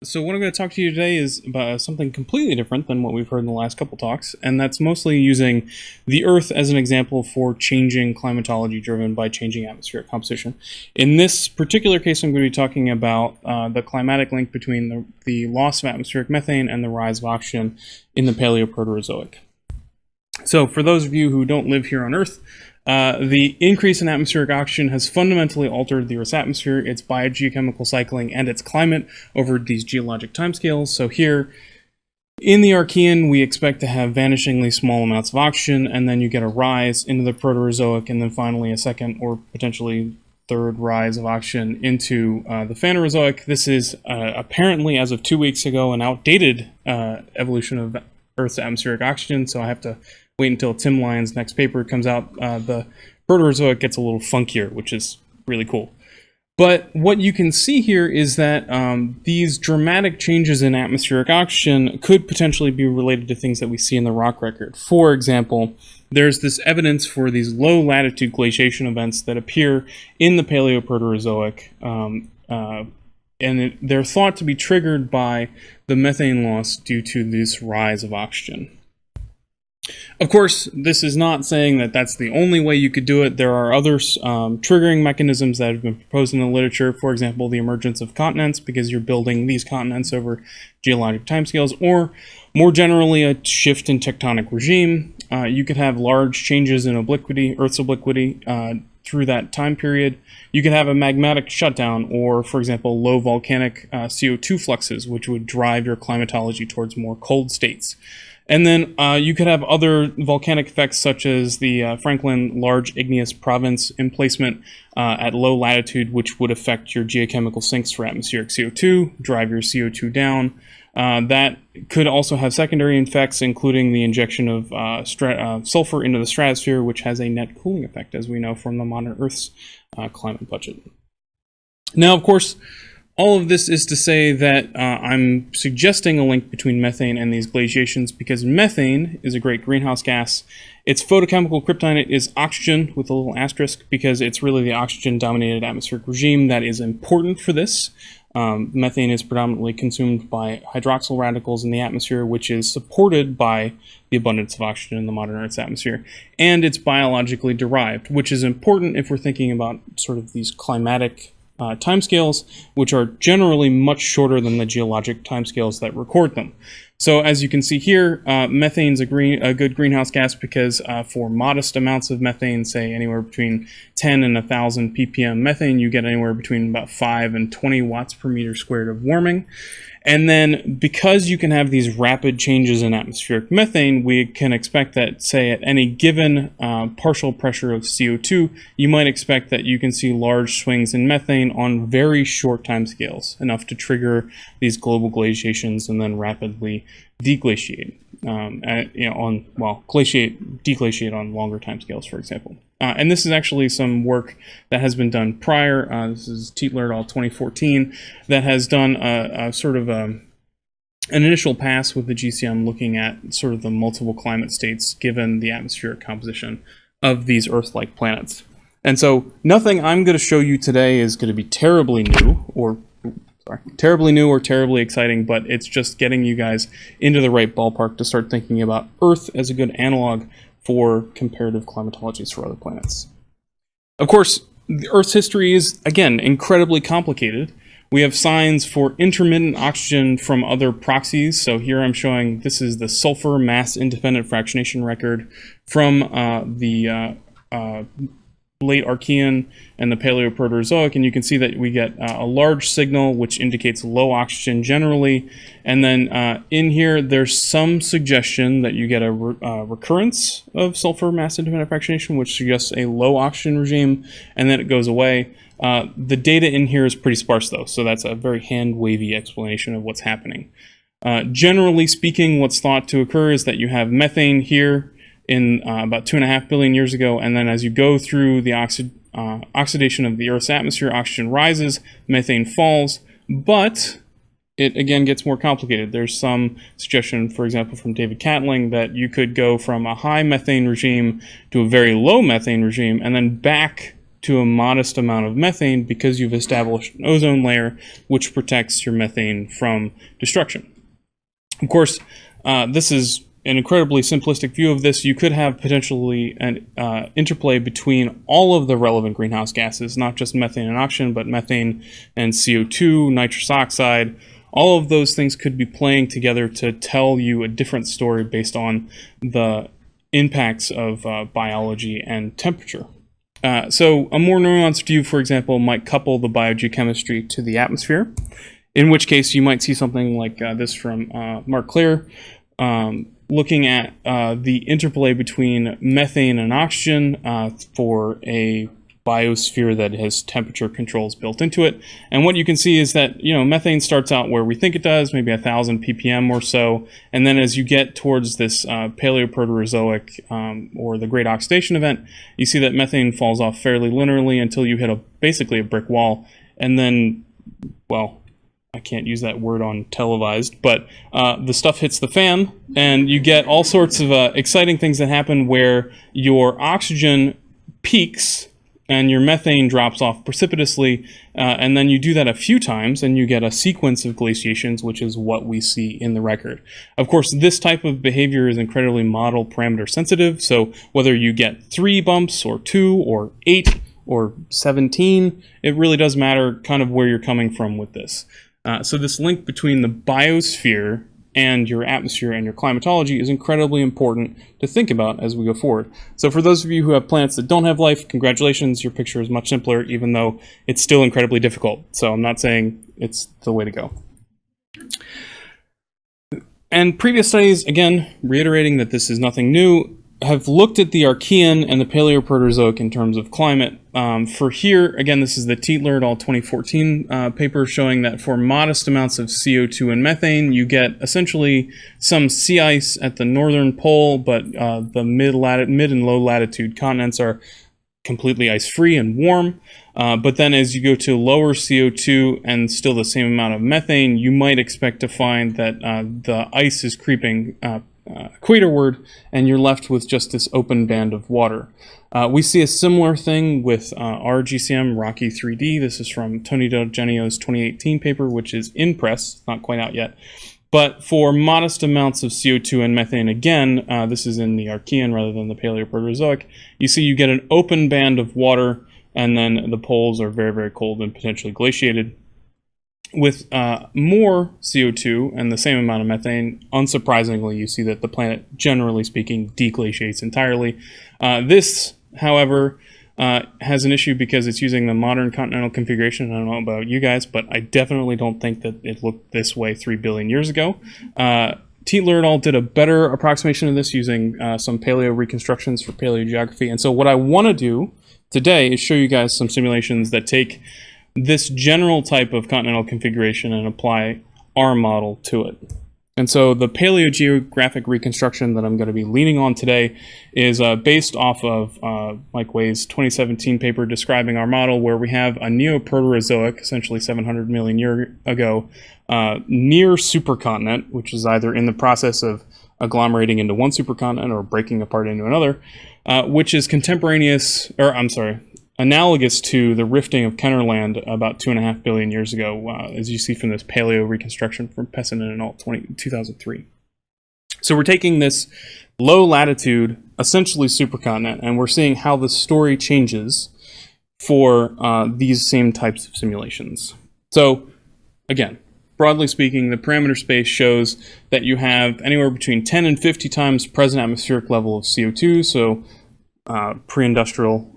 So what I'm going to talk to you today is about something completely different than what we've heard in the last couple talks, and that's mostly using the Earth as an example for changing climatology driven by changing atmospheric composition. In this particular case, I'm going to be talking about the climatic link between the loss of atmospheric methane and the rise of oxygen in the Paleoproterozoic. So for those of you who don't live here on Earth, the increase in atmospheric oxygen has fundamentally altered the Earth's atmosphere, its biogeochemical cycling, and its climate over these geologic timescales. So here, in the Archean, we expect to have vanishingly small amounts of oxygen, and then you get a rise into the Proterozoic, and then finally a second or potentially third rise of oxygen into the Phanerozoic. This is apparently, as of 2 weeks ago, an outdated evolution of Earth's atmospheric oxygen, so I have to wait until Tim Lyon's next paper comes out. The Proterozoic gets a little funkier, which is really cool. But what you can see here is that these dramatic changes in atmospheric oxygen could potentially be related to things that we see in the rock record. For example, there's this evidence for these low latitude glaciation events that appear in the Paleoproterozoic, and they're thought to be triggered by the methane loss due to this rise of oxygen. Of course, this is not saying that that's the only way you could do it. There are other triggering mechanisms that have been proposed in the literature. For example, the emergence of continents, because you're building these continents over geologic timescales, or more generally, a shift in tectonic regime. You could have large changes in obliquity, Earth's obliquity, through that time period. You could have a magmatic shutdown, or, for example, low volcanic CO2 fluxes, which would drive your climatology towards more cold states. And then you could have other volcanic effects, such as the Franklin Large Igneous Province emplacement at low latitude, which would affect your geochemical sinks for atmospheric CO2, drive your CO2 down. That could also have secondary effects, including the injection of sulfur into the stratosphere, which has a net cooling effect, as we know from the modern Earth's climate budget. Now, of course, all of this is to say that I'm suggesting a link between methane and these glaciations because methane is a great greenhouse gas. Its photochemical kryptonite is oxygen with a little asterisk because it's really the oxygen-dominated atmospheric regime that is important for this. Methane is predominantly consumed by hydroxyl radicals in the atmosphere, which is supported by the abundance of oxygen in the modern Earth's atmosphere. And it's biologically derived, which is important if we're thinking about sort of these climatic timescales, which are generally much shorter than the geologic timescales that record them. So as you can see here, methane is a good greenhouse gas because for modest amounts of methane, say anywhere between 10 and 1,000 ppm methane, you get anywhere between about 5 and 20 watts per meter squared of warming. And then because you can have these rapid changes in atmospheric methane, we can expect that, say, at any given partial pressure of CO2, you might expect that you can see large swings in methane on very short timescales, enough to trigger these global glaciations and then rapidly deglaciate. Deglaciate on longer timescales, for example. And this is actually some work that has been done prior. This is Tietler et al. 2014 that has done a sort of an initial pass with the GCM looking at sort of the multiple climate states given the atmospheric composition of these Earth-like planets. And so nothing I'm going to show you today is going to be terribly new or terribly exciting, but it's just getting you guys into the right ballpark to start thinking about Earth as a good analog for comparative climatologies for other planets. Of course, the Earth's history is, again, incredibly complicated. We have signs for intermittent oxygen from other proxies. So here I'm showing, this is the sulfur mass-independent fractionation record from the late Archean and the Paleoproterozoic, and you can see that we get a large signal which indicates low oxygen generally, and then in here there's some suggestion that you get a recurrence of sulfur mass-independent fractionation, which suggests a low oxygen regime, and then it goes away. The data in here is pretty sparse though, so that's a very hand-wavy explanation of what's happening. Generally speaking, what's thought to occur is that you have methane here in about 2.5 billion years ago, and then as you go through the oxidation of the Earth's atmosphere, oxygen rises, methane falls, but it again gets more complicated. There's some suggestion, for example, from David Catling, that you could go from a high methane regime to a very low methane regime, and then back to a modest amount of methane because you've established an ozone layer which protects your methane from destruction. Of course, this is an incredibly simplistic view of this. You could have potentially an interplay between all of the relevant greenhouse gases, not just methane and oxygen, but methane and CO2, nitrous oxide. All of those things could be playing together to tell you a different story based on the impacts of biology and temperature. So a more nuanced view, for example, might couple the biogeochemistry to the atmosphere, in which case you might see something like this from Mark Clear, looking at the interplay between methane and oxygen for a biosphere that has temperature controls built into it. And what you can see is that, methane starts out where we think it does, maybe 1,000 ppm or so, and then as you get towards this Paleoproterozoic or the Great Oxidation Event, you see that methane falls off fairly linearly until you hit basically a brick wall, and then, well, I can't use that word on televised, but the stuff hits the fan, and you get all sorts of exciting things that happen where your oxygen peaks and your methane drops off precipitously, and then you do that a few times, and you get a sequence of glaciations, which is what we see in the record. Of course, this type of behavior is incredibly model parameter sensitive, so whether you get 3 bumps, or 2, or 8, or 17, it really does matter kind of where you're coming from with this. So this link between the biosphere and your atmosphere and your climatology is incredibly important to think about as we go forward. So for those of you who have plants that don't have life, congratulations, your picture is much simpler, even though it's still incredibly difficult. So I'm not saying it's the way to go. And previous studies, again, reiterating that this is nothing new, have looked at the Archean and the Paleoproterozoic in terms of climate. For here, again, this is the Tietler et al. 2014 paper showing that for modest amounts of CO2 and methane, you get essentially some sea ice at the northern pole, but the mid and low latitude continents are completely ice-free and warm. But then as you go to lower CO2 and still the same amount of methane, you might expect to find that the ice is creeping equatorward, and you're left with just this open band of water. We see a similar thing with our GCM, Rocky 3D. This is from Tony Del Genio's 2018 paper, which is in press, not quite out yet. But for modest amounts of CO2 and methane, again, this is in the Archean rather than the Paleoproterozoic, you see you get an open band of water, and then the poles are very, very cold and potentially glaciated. With more CO2 and the same amount of methane, unsurprisingly, you see that the planet, generally speaking, deglaciates entirely. This, however, has an issue because it's using the modern continental configuration. I don't know about you guys, but I definitely don't think that it looked this way 3 billion years ago. Tietler et al. Did a better approximation of this using some paleo reconstructions for paleogeography. And so what I want to do today is show you guys some simulations that take this general type of continental configuration and apply our model to it. And so the paleogeographic reconstruction that I'm going to be leaning on today is based off of Mike Way's 2017 paper describing our model, where we have a Neoproterozoic, essentially 700 million years ago, near supercontinent, which is either in the process of agglomerating into one supercontinent or breaking apart into another, which is analogous to the rifting of Kennerland about 2.5 billion years ago, as you see from this paleo reconstruction from Pessinen et al. 2003. So we're taking this low latitude, essentially supercontinent, and we're seeing how the story changes for these same types of simulations. So again, broadly speaking, the parameter space shows that you have anywhere between 10 and 50 times present atmospheric level of CO2, so pre-industrial,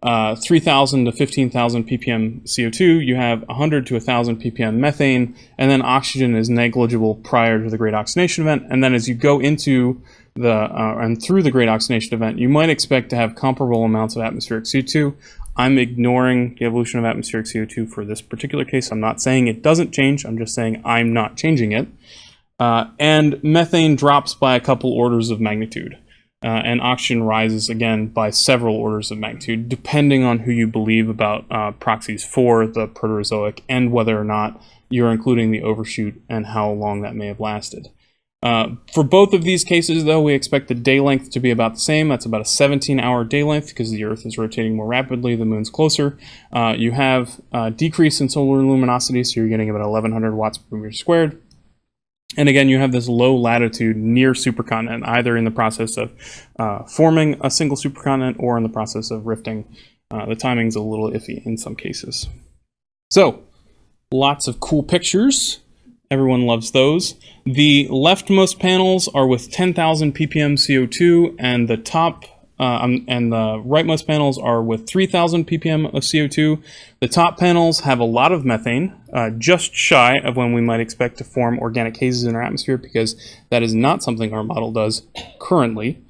3,000 to 15,000 ppm CO2, you have 100 to 1,000 ppm methane, and then oxygen is negligible prior to the Great Oxidation Event. And then as you go into and through the Great Oxidation Event, you might expect to have comparable amounts of atmospheric CO2. I'm ignoring the evolution of atmospheric CO2 for this particular case. I'm not saying it doesn't change, I'm just saying I'm not changing it. And methane drops by a couple orders of magnitude. And oxygen rises again by several orders of magnitude, depending on who you believe about proxies for the Proterozoic and whether or not you're including the overshoot and how long that may have lasted. For both of these cases, though, we expect the day length to be about the same. That's about a 17-hour day length because the Earth is rotating more rapidly, the Moon's closer. You have a decrease in solar luminosity, so you're getting about 1100 watts per meter squared. And again, you have this low latitude near supercontinent, either in the process of forming a single supercontinent or in the process of rifting. The timing's a little iffy in some cases. So, lots of cool pictures. Everyone loves those. The leftmost panels are with 10,000 ppm CO2, and the top and the rightmost panels are with 3,000 ppm of CO2. The top panels have a lot of methane, just shy of when we might expect to form organic hazes in our atmosphere, because that is not something our model does currently.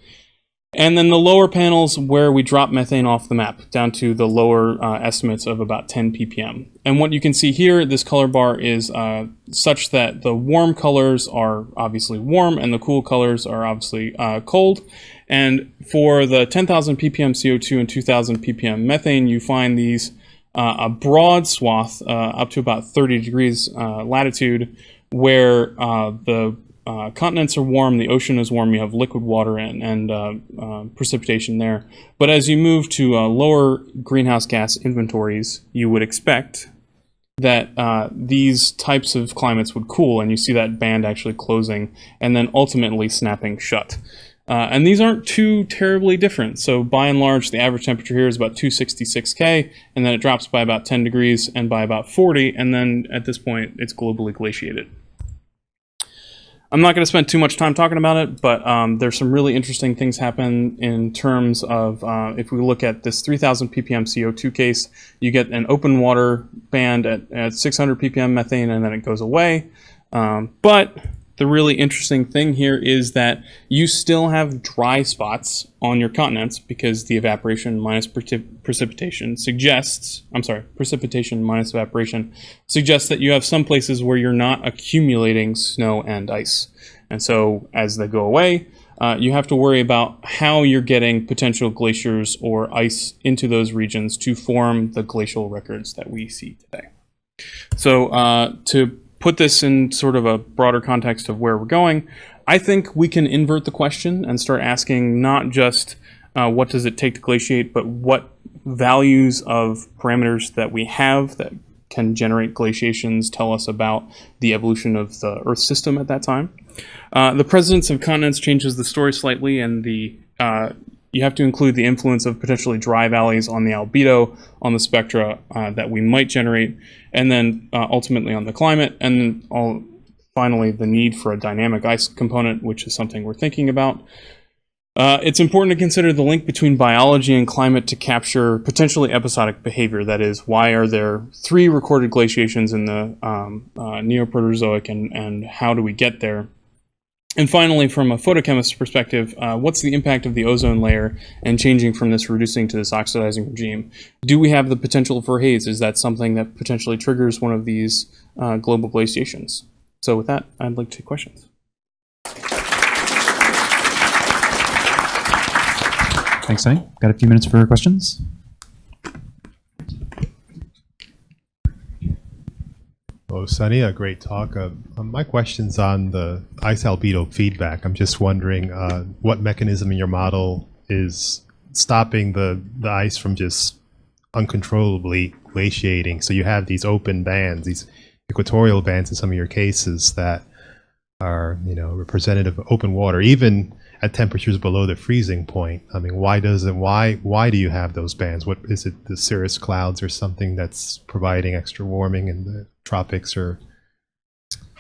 And then the lower panels where we drop methane off the map down to the lower estimates of about 10 ppm. And what you can see here, this color bar is such that the warm colors are obviously warm and the cool colors are obviously cold. And for the 10,000 ppm CO2 and 2,000 ppm methane, you find these a broad swath up to about 30 degrees latitude where the continents are warm, the ocean is warm, you have liquid water and precipitation there. But as you move to lower greenhouse gas inventories, you would expect that these types of climates would cool, and you see that band actually closing and then ultimately snapping shut. And these aren't too terribly different. So by and large, the average temperature here is about 266 K, and then it drops by about 10 degrees and by about 40, and then at this point, it's globally glaciated. I'm not going to spend too much time talking about it, but there's some really interesting things happen in terms of, if we look at this 3,000 ppm CO2 case, you get an open water band at 600 ppm methane, and then it goes away. But the really interesting thing here is that you still have dry spots on your continents because the evaporation minus precipitation suggests, precipitation minus evaporation suggests that you have some places where you're not accumulating snow and ice. And so as they go away, you have to worry about how you're getting potential glaciers or ice into those regions to form the glacial records that we see today. So to put this in sort of a broader context of where we're going, I think we can invert the question and start asking not just what does it take to glaciate, but what values of parameters that we have that can generate glaciations tell us about the evolution of the Earth system at that time. The presence of continents changes the story slightly, and you have to include the influence of potentially dry valleys on the albedo, on the spectra that we might generate, and then ultimately on the climate, and then finally the need for a dynamic ice component, which is something we're thinking about. It's important to consider the link between biology and climate to capture potentially episodic behavior. That is, why are there 3 recorded glaciations in the Neoproterozoic, and how do we get there? And finally, from a photochemist's perspective, what's the impact of the ozone layer and changing from this reducing to this oxidizing regime? Do we have the potential for haze? Is that something that potentially triggers one of these global glaciations? So with that, I'd like to take questions. Thanks, Sonny. Got a few minutes for questions. Oh, Sonny, a great talk. My question's on the ice albedo feedback. I'm just wondering what mechanism in your model is stopping the ice from just uncontrollably glaciating. So you have these open bands, these equatorial bands in some of your cases that are, representative of open water, even at temperatures below the freezing point. I mean, why do you have those bands? What is it, the cirrus clouds or something that's providing extra warming in the tropics, or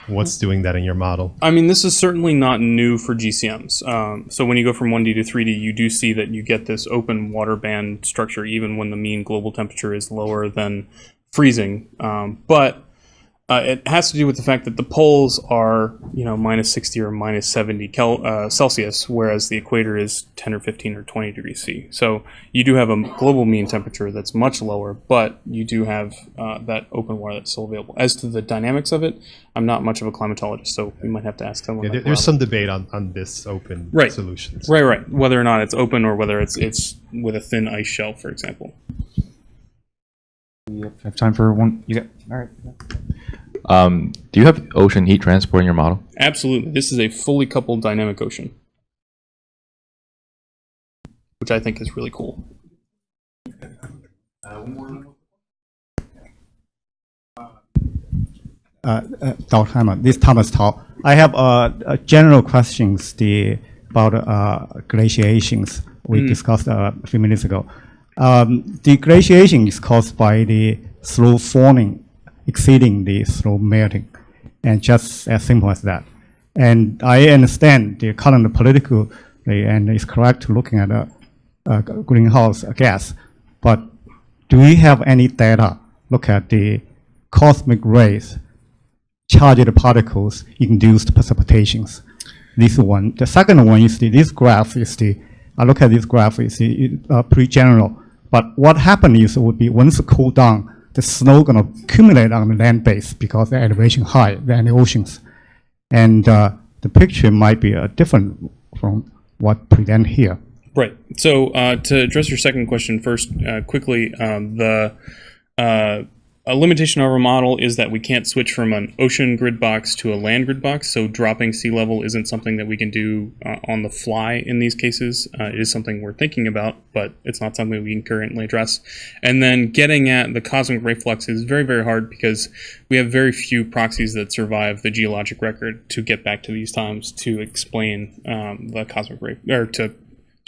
what's doing that in your model? I mean, this is certainly not new for GCMs. So when you go from 1D to 3D, you do see that you get this open water band structure even when the mean global temperature is lower than freezing. But it has to do with the fact that the poles are, minus 60 or minus 70 Celsius, whereas the equator is 10 or 15 or 20 degrees C. So you do have a global mean temperature that's much lower, but you do have that open water that's still available. As to the dynamics of it, I'm not much of a climatologist, so we might have to ask someone. Yeah, there's some debate on this open solutions. Right. Whether or not it's open or whether it's with a thin ice shell, for example. We have time for one. You got all right. Do you have ocean heat transport in your model? Absolutely. This is a fully coupled dynamic ocean, which I think is really cool. Dr. Harman, this is Thomas Tao. I have a general questions about glaciations we discussed a few minutes ago. The glaciation is caused by the slow forming exceeding the slow melting, and just as simple as that. And I understand the current political, and it's correct looking at greenhouse gas, but do we have any data look at the cosmic rays, charged particles induced precipitations? This one. The second one is this graph is I look at this graph, is pretty general. But what happens is would be once it cool down, the snow going to accumulate on the land base because the elevation high than the oceans. And the picture might be different from what present here. Right. So to address your second question first, quickly, a limitation of our model is that we can't switch from an ocean grid box to a land grid box, so dropping sea level isn't something that we can do on the fly in these cases. It is something we're thinking about, but it's not something we can currently address. And then getting at the cosmic ray flux is very, very hard because we have very few proxies that survive the geologic record to get back to these times to explain the cosmic ray, or to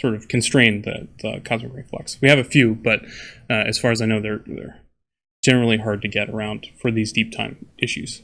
sort of constrain the cosmic ray flux. We have a few, but as far as I know, they're generally hard to get around for these deep time issues.